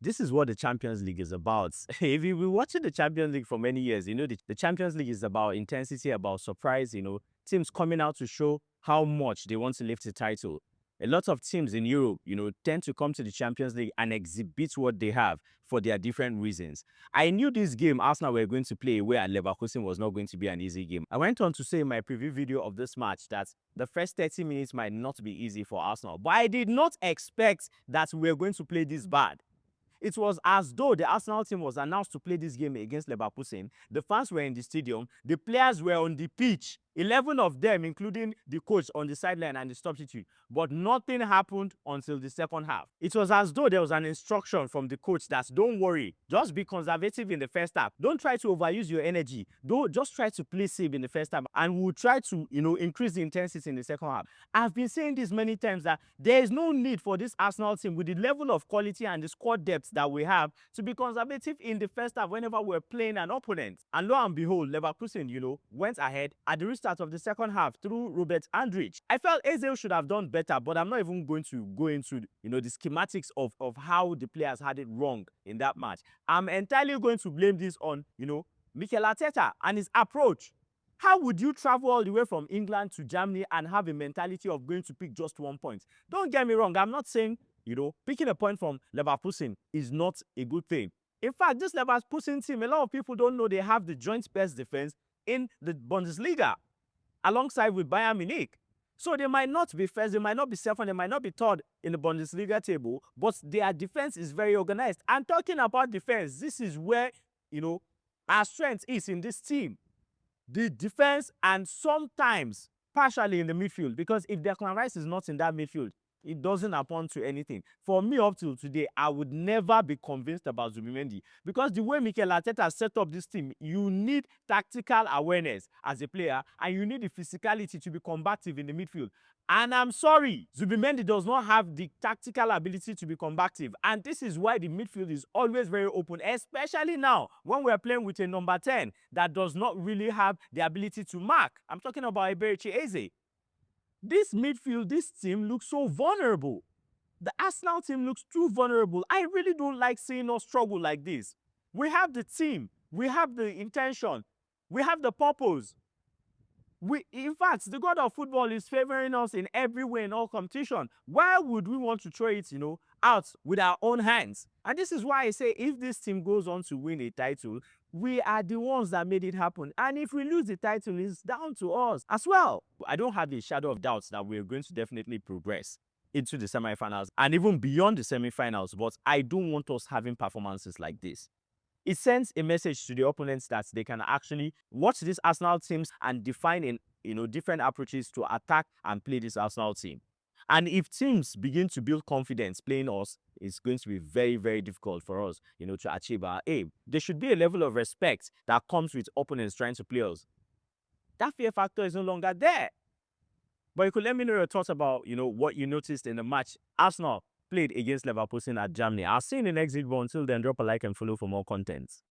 This is what the Champions League is about. If you've been watching the Champions League for many years, the Champions League is about intensity, about surprise, teams coming out to show how much they want to lift the title. A lot of teams in Europe, tend to come to the Champions League and exhibit what they have for their different reasons. I knew this game Arsenal were going to play where Leverkusen was not going to be an easy game. I went on to say in my preview video of this match that the first 30 minutes might not be easy for Arsenal, but I did not expect that we were going to play this bad. It was as though the Arsenal team was announced to play this game against Leverkusen. The fans were in the stadium. The players were on the pitch. 11 of them, including the coach on the sideline and the substitute. But nothing happened until the second half. It was as though there was an instruction from the coach that don't worry, just be conservative in the first half. Don't try to overuse your energy. Don't just try to play safe in the first half, and we'll try to, increase the intensity in the second half. I've been saying this many times that there is no need for this Arsenal team with the level of quality and the squad depth that we have to be conservative in the first half whenever we're playing an opponent. And lo and behold, Leverkusen, went ahead at the restart of the second half through Robert Andrich. I felt Eze should have done better, but I'm not even going to go into the schematics of how the players had it wrong in that match. I'm entirely going to blame this on, Mikel Arteta and his approach. How would you travel all the way from England to Germany and have a mentality of going to pick just 1 point? Don't get me wrong, I'm not saying, picking a point from Leverkusen is not a good thing. In fact, this Leverkusen team, a lot of people don't know they have the joint best defense in the Bundesliga, alongside with Bayern Munich. So they might not be first, they might not be second, they might not be third in the Bundesliga table, but their defense is very organized. And talking about defense, this is where, our strength is in this team. The defense and sometimes partially in the midfield, because if Declan Rice is not in that midfield, it doesn't amount to anything. For me, up till today, I would never be convinced about Zubimendi, because the way Mikel Arteta set up this team, you need tactical awareness as a player and you need the physicality to be combative in the midfield. And I'm sorry, Zubimendi does not have the tactical ability to be combative. And this is why the midfield is always very open, especially now when we're playing with a number 10 that does not really have the ability to mark. I'm talking about Eberechi Eze. This midfield, this team looks so vulnerable. The Arsenal team looks too vulnerable. I really don't like seeing us struggle like this. We have the team, we have the intention, we have the purpose. In fact, the god of football is favoring us in every way in all competition. Why would we want to throw it, out with our own hands? And this is why I say if this team goes on to win a title, we are the ones that made it happen. And if we lose the title, it's down to us as well. I don't have a shadow of doubts that we're going to definitely progress into the semifinals and even beyond the semifinals, but I don't want us having performances like this. It sends a message to the opponents that they can actually watch these Arsenal teams and define different approaches to attack and play this Arsenal team. And if teams begin to build confidence playing us, it's going to be very, very difficult for us, to achieve our aim. There should be a level of respect that comes with opponents trying to play us. That fear factor is no longer there. But you could let me know your thoughts about, what you noticed in the match Arsenal played against Leverkusen at Germany. I'll see you in the next video. Until then, drop a like and follow for more content.